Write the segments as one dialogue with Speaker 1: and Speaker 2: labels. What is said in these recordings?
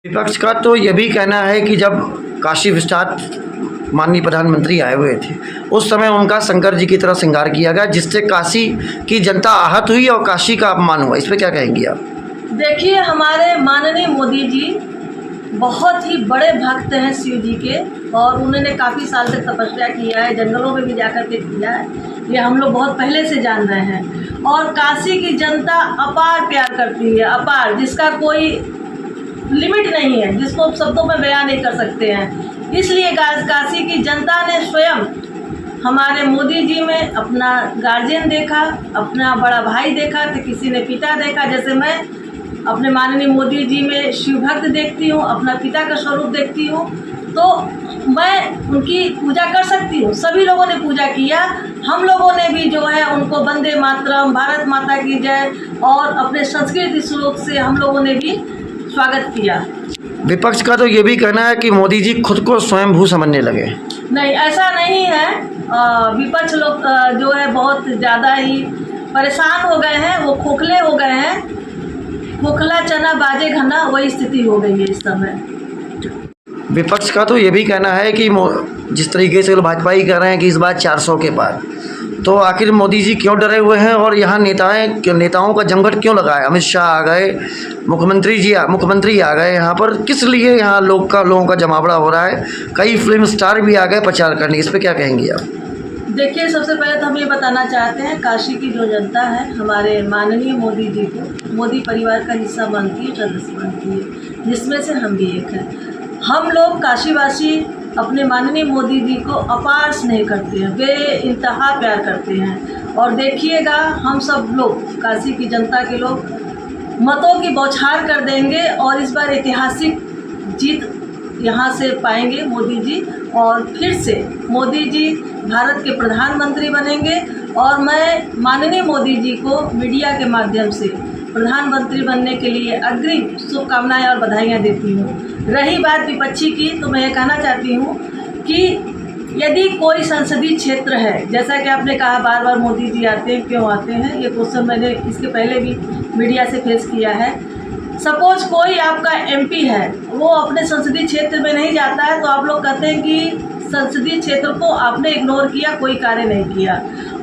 Speaker 1: विपक्ष का तो ये भी कहना है कि जब काशी विश्वनाथ माननीय प्रधानमंत्री आए हुए थे उस समय उनका शंकर जी की तरह श्रृंगार किया गया, जिससे काशी की जनता आहत हुई और काशी का अपमान हुआ। इस पर क्या कहेंगी आप?
Speaker 2: देखिए, हमारे माननीय मोदी जी बहुत ही बड़े भक्त हैं शिव जी के, और उन्होंने काफ़ी साल तक तपस्या किया है, जंगलों में भी जाकर के किया है। ये हम लोग बहुत पहले से जान रहे हैं। और काशी की जनता अपार प्यार करती है, अपार, जिसका कोई लिमिट नहीं है, जिसको शब्दों में बयान नहीं कर सकते हैं। इसलिए काशी की जनता ने स्वयं हमारे मोदी जी में अपना गार्जियन देखा, अपना बड़ा भाई देखा, तो किसी ने पिता देखा। जैसे मैं अपने माननीय मोदी जी में शिव भक्त देखती हूँ, अपना पिता का स्वरूप देखती हूँ, तो मैं उनकी पूजा कर सकती हूँ। सभी लोगों ने पूजा किया, हम लोगों ने भी जो है उनको वंदे मातरम, भारत माता की जय और अपने संस्कृत श्लोक से हम लोगों ने भी स्वागत किया।
Speaker 1: विपक्ष का तो ये भी कहना है कि मोदी जी खुद को स्वयंभू समझने लगे।
Speaker 2: नहीं, ऐसा नहीं है। विपक्ष लोग जो है बहुत ज़्यादा ही परेशान हो गए हैं, वो खोखले हो गए हैं। खोखला चना बाजे घना, वही स्थिति हो गई है इस समय।
Speaker 1: विपक्ष का तो ये भी कहना है कि जिस तरीके से भाजपा ही कह रहे हैं कि इस बार 400 के पार, तो आखिर मोदी जी क्यों डरे हुए हैं और यहाँ नेताओं का जमघट क्यों लगा है? अमित शाह आ गए, मुख्यमंत्री आ गए यहाँ पर, किस लिए यहाँ लोगों का जमावड़ा हो रहा है? कई फिल्म स्टार भी आ गए प्रचार करने। इस पर क्या कहेंगी आप?
Speaker 2: देखिए, सबसे पहले तो हम ये बताना चाहते हैं, काशी की जो जनता है हमारे माननीय मोदी जी को मोदी परिवार का हिस्सा मानती है, सदस्य मानती है, जिसमें से हम भी एक हैं। हम लोग काशीवासी अपने माननीय मोदी जी को अपार स्नेह करते हैं, बेइंतहा प्यार करते हैं। और देखिएगा, हम सब लोग काशी की जनता के लोग मतों की बौछार कर देंगे और इस बार ऐतिहासिक जीत यहाँ से पाएंगे मोदी जी, और फिर से मोदी जी भारत के प्रधानमंत्री बनेंगे। और मैं माननीय मोदी जी को मीडिया के माध्यम से प्रधानमंत्री बनने के लिए अग्रिम शुभकामनाएं और बधाइयाँ देती हूँ। रही बात विपक्षी की, तो मैं ये कहना चाहती हूँ कि यदि कोई संसदीय क्षेत्र है, जैसा कि आपने कहा बार बार मोदी जी आते हैं, क्यों आते हैं, ये क्वेश्चन मैंने इसके पहले भी मीडिया से फेस किया है। सपोज कोई आपका एमपी है, वो अपने संसदीय क्षेत्र में नहीं जाता है, तो आप लोग कहते हैं कि संसदीय क्षेत्र को आपने इग्नोर किया, कोई कार्य नहीं किया।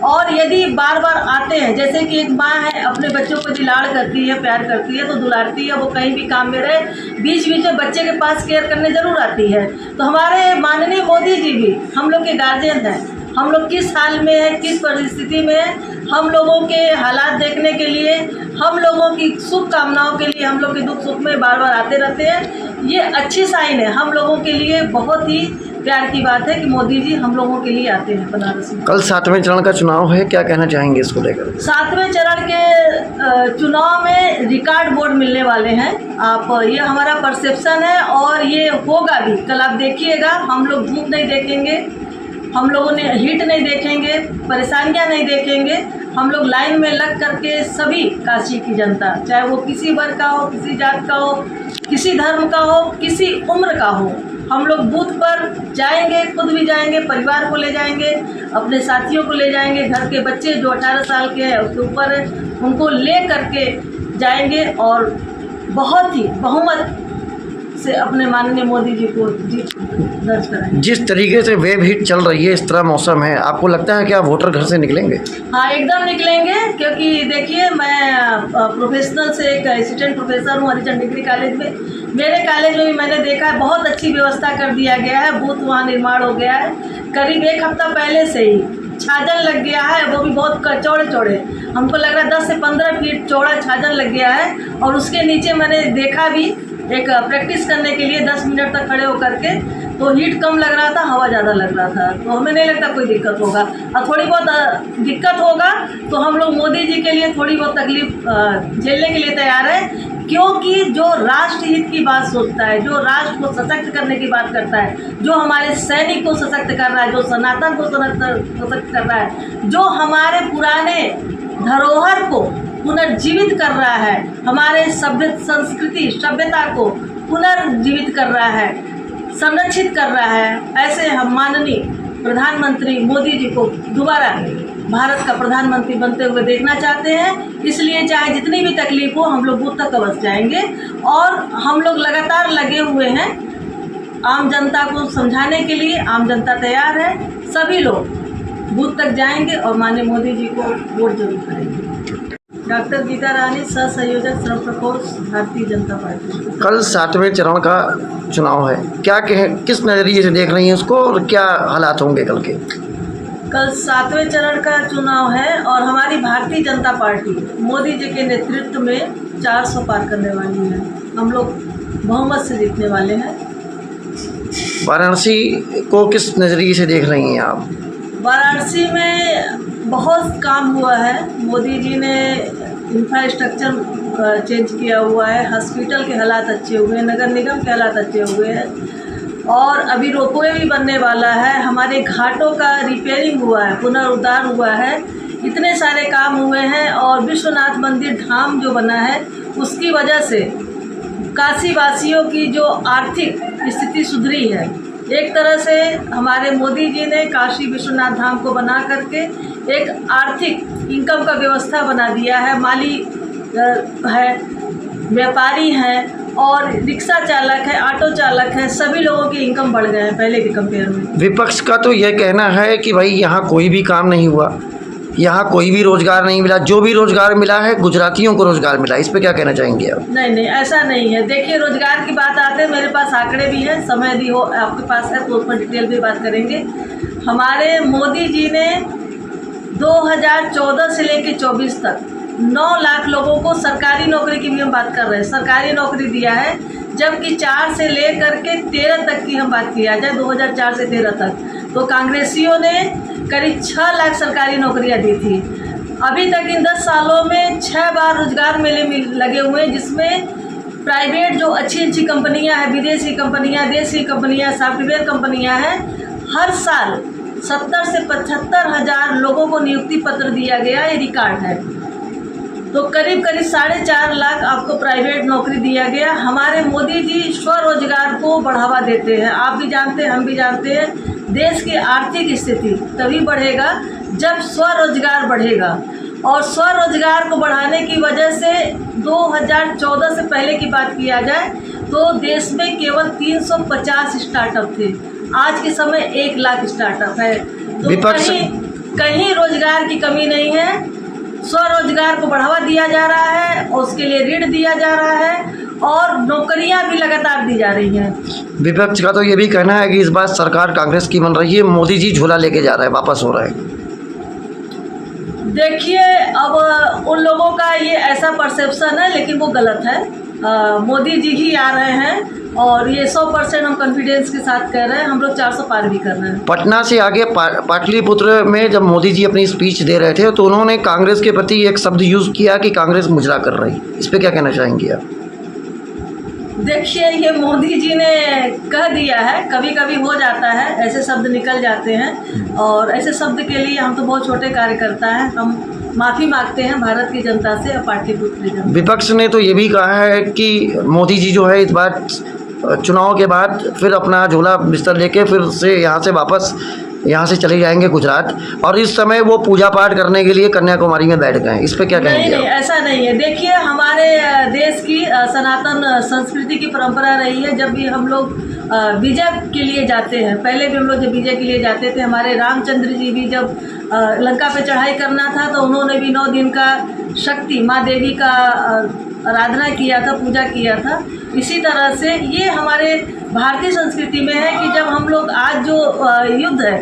Speaker 2: और यदि बार बार आते हैं, जैसे कि एक माँ है, अपने बच्चों को यदि लाड़ करती है, प्यार करती है, तो दुलारती है, वो कहीं भी काम में रहे, बीच बीच में बच्चे के पास केयर करने जरूर आती है। तो हमारे माननीय मोदी जी भी हम लोग के गार्जियन हैं। हम लोग किस हाल में है, किस परिस्थिति में है, हम लोगों के हालात देखने के लिए, हम लोगों की शुभकामनाओं के लिए, हम लोग के दुख सुख में बार बार आते रहते हैं। ये अच्छी साइन है, हम लोगों के लिए बहुत ही प्यार की बात है कि मोदी जी हम लोगों के लिए आते हैं बनारस में।
Speaker 1: कल 7वें चरण का चुनाव है, क्या कहना चाहेंगे इसको लेकर?
Speaker 2: 7वें चरण के चुनाव में रिकॉर्ड वोट मिलने वाले हैं। ये हमारा परसेप्शन है और ये होगा भी। कल आप देखिएगा, हम लोग धूप नहीं देखेंगे, हम लोगों ने हीट नहीं देखेंगे, परेशानियां नहीं देखेंगे। हम लोग लाइन में लग करके सभी काशी की जनता, चाहे वो किसी वर्ग का हो, किसी जात का हो, किसी धर्म का हो, किसी उम्र का हो, हम लोग बूथ पर जाएंगे, खुद भी जाएंगे, परिवार को ले जाएंगे, अपने साथियों को ले जाएंगे, घर के बच्चे जो 18 साल के हैं उसके ऊपर है, उनको ले करके जाएंगे और बहुत ही बहुमत से अपने माननीय मोदी जी को जीत दर्ज कराएंगे।
Speaker 1: जिस तरीके से वेब हिट चल रही है, इस तरह मौसम है, आपको लगता है क्या वोटर घर से निकलेंगे?
Speaker 2: हाँ, एकदम निकलेंगे, क्योंकि देखिए, मैं प्रोफेशनल से एक असिस्टेंट प्रोफेसर हूँ हरिचंद डिग्री कॉलेज में। मेरे कॉलेज में भी मैंने देखा है, बहुत अच्छी व्यवस्था कर दिया गया है, बूथ वहाँ निर्माण हो गया है। करीब 1 हफ्ता पहले से ही छाजन लग गया है, वो भी बहुत चौड़े, हमको लग रहा है 10 से 15 फीट चौड़ा छाजन लग गया है। और उसके नीचे मैंने देखा भी, एक प्रैक्टिस करने के लिए 10 मिनट तक खड़े होकर के, तो हीट कम लग रहा था, हवा ज़्यादा लग रहा था, तो हमें नहीं लगता कोई दिक्कत होगा। और थोड़ी बहुत दिक्कत होगा तो हम लोग मोदी जी के लिए थोड़ी बहुत तकलीफ झेलने के लिए तैयार है, क्योंकि जो राष्ट्र हित की बात सोचता है, जो राष्ट्र को सशक्त करने की बात करता है, जो हमारे सैनिक को सशक्त कर रहा है, जो सनातन को सशक्त कर रहा है, जो हमारे पुराने धरोहर को पुनर्जीवित कर रहा है, हमारे सभ्यता को पुनर्जीवित कर रहा है, संरक्षित कर रहा है, ऐसे हम माननीय प्रधानमंत्री मोदी जी को दोबारा भारत का प्रधानमंत्री बनते हुए देखना चाहते हैं। इसलिए चाहे जितनी भी तकलीफ हो, हम लोग बूथ तक अवश्य जाएंगे और हम लोग लगातार लगे हुए हैं। आम जनता को समझाने के लिए आम जनता तैयार है। सभी लोग बूथ तक जाएंगे और माननीय मोदी जी को वोट जरूर करेंगे। डॉक्टर गीता रानी, सह संयोजक श्रम प्रकोष्ठ, भारतीय जनता पार्टी।
Speaker 1: कल 7वें चरण का चुनाव है, क्या किस नज़रिए से देख रही हैं उसको और क्या हालात होंगे कल के?
Speaker 2: कल 7वें चरण का चुनाव है और हमारी भारतीय जनता पार्टी मोदी जी के नेतृत्व में 400 पार करने वाली है। हम लोग बहुमत से जीतने वाले हैं।
Speaker 1: वाराणसी को किस नज़रिए से देख रही हैं आप?
Speaker 2: वाराणसी में बहुत काम हुआ है। मोदी जी ने इंफ्रास्ट्रक्चर चेंज किया हुआ है, हॉस्पिटल के हालात अच्छे हुए हैं, नगर निगम के हालात अच्छे हुए हैं और अभी रोपवे भी बनने वाला है। हमारे घाटों का रिपेयरिंग हुआ है, पुनरुद्धार हुआ है, इतने सारे काम हुए हैं। और विश्वनाथ मंदिर धाम जो बना है उसकी वजह से काशी वासियों की जो आर्थिक स्थिति सुधरी है। एक तरह से हमारे मोदी जी ने काशी विश्वनाथ धाम को बना करके एक आर्थिक इनकम का व्यवस्था बना दिया है। माली है, व्यापारी हैं और रिक्शा चालक है, ऑटो चालक है, सभी लोगों की इनकम बढ़ गए हैं पहले के कंपेयर में।
Speaker 1: विपक्ष का तो यह कहना है कि भाई यहाँ कोई भी काम नहीं हुआ, यहाँ कोई भी रोज़गार नहीं मिला, जो भी रोज़गार मिला है गुजरातियों को रोज़गार मिला। इस पे क्या कहना चाहेंगे आप?
Speaker 2: नहीं, ऐसा नहीं है। देखिए, रोज़गार की बात आते हैं, मेरे पास आंकड़े भी हैं, समय भी हो आपके पास है तो उस पर डिटेल भी बात करेंगे। हमारे मोदी जी ने 2014 से लेकर 24 तक 9 लाख लोगों को सरकारी नौकरी की भी हम बात कर रहे हैं, सरकारी नौकरी दिया है। जबकि 4 से लेकर के 13 तक की हम बात किया जाए, 2004 से 13 तक तो कांग्रेसियों ने करीब 6 लाख सरकारी नौकरियां दी थी। अभी तक इन 10 सालों में 6 बार रोजगार मेले लगे हुए हैं, जिसमें प्राइवेट जो अच्छी कंपनियां हैं, विदेशी कंपनियां, देशी कंपनियां, सॉफ्टवेयर कंपनियां हैं, हर साल 70 से 75 हज़ार लोगों को नियुक्ति पत्र दिया गया, ये रिकॉर्ड है। तो करीब 4.5 लाख आपको प्राइवेट नौकरी दिया गया। हमारे मोदी जी स्वरोजगार को बढ़ावा देते हैं। आप भी जानते हैं, हम भी जानते हैं, देश की आर्थिक स्थिति तभी बढ़ेगा जब स्वरोजगार बढ़ेगा। और स्वरोजगार को बढ़ाने की वजह से 2014 से पहले की बात किया जाए तो देश में केवल 350 स्टार्टअप थे। आज के समय 1 लाख स्टार्टअप है। तो कहीं रोजगार की कमी नहीं है। स्वरोजगार को बढ़ावा दिया जा रहा है और उसके लिए ऋण दिया जा रहा है और नौकरियां भी लगातार दी जा रही हैं।
Speaker 1: विपक्ष का तो ये भी कहना है कि इस बार सरकार कांग्रेस की बन रही है, मोदी जी झोला लेके जा रहे हैं, वापस हो रहे हैं।
Speaker 2: देखिए, अब उन लोगों का ये ऐसा परसेप्शन है, लेकिन वो गलत है। मोदी जी ही आ रहे हैं और ये 100% हम कॉन्फिडेंस के साथ कह रहे हैं। हम लोग 400 पार भी कर रहे हैं।
Speaker 1: पटना से आगे पाटलिपुत्र में जब मोदी जी अपनी स्पीच दे रहे थे तो उन्होंने कांग्रेस के प्रति एक शब्द यूज़ किया कि कांग्रेस मुजरा कर रही। इस पे क्या कहना चाहेंगे आप?
Speaker 2: देखिए, ये मोदी जी ने कह दिया है, कभी कभी हो जाता है, ऐसे शब्द निकल जाते हैं और ऐसे शब्द के लिए हम तो बहुत छोटे कार्यकर्ता हैं। हम माफ़ी मांगते हैं भारत की जनता से और पाटलिपुत्र जनता।
Speaker 1: विपक्ष ने तो ये भी कहा है कि मोदी जी जो है इस बार चुनाव के बाद फिर अपना झोला बिस्तर लेके फिर से यहाँ से चले जाएंगे गुजरात, और इस समय वो पूजा पाठ करने के लिए कन्याकुमारी में बैठ गए हैं। इस पे क्या कहेंगे?
Speaker 2: नहीं, ऐसा नहीं है। देखिए, हमारे देश की सनातन संस्कृति की परंपरा रही है, जब भी हम लोग विजय के लिए जाते हैं, पहले भी हम लोग जब विजय के लिए जाते थे, हमारे रामचंद्र जी भी जब लंका पे चढ़ाई करना था तो उन्होंने भी 9 दिन का शक्ति माँ देवी का आराधना किया था, पूजा किया था। इसी तरह से ये हमारे भारतीय संस्कृति में है कि जब हम लोग आज जो युद्ध है,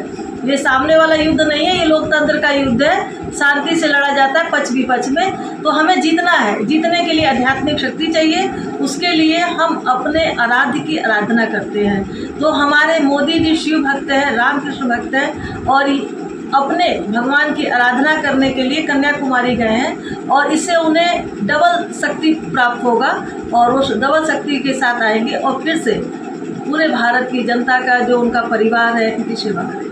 Speaker 2: ये सामने वाला युद्ध नहीं है, ये लोकतंत्र का युद्ध है, शांति से लड़ा जाता है पक्ष विपक्ष में। तो हमें जीतना है, जीतने के लिए आध्यात्मिक शक्ति चाहिए, उसके लिए हम अपने आराध्य की आराधना करते हैं। तो हमारे मोदी जी शिव भक्त हैं, रामकृष्ण भक्त हैं और अपने भगवान की आराधना करने के लिए कन्याकुमारी गए हैं और इससे उन्हें डबल शक्ति प्राप्त होगा और उस डबल शक्ति के साथ आएंगे और फिर से पूरे भारत की जनता का जो उनका परिवार है, उनकी सेवा करेंगे।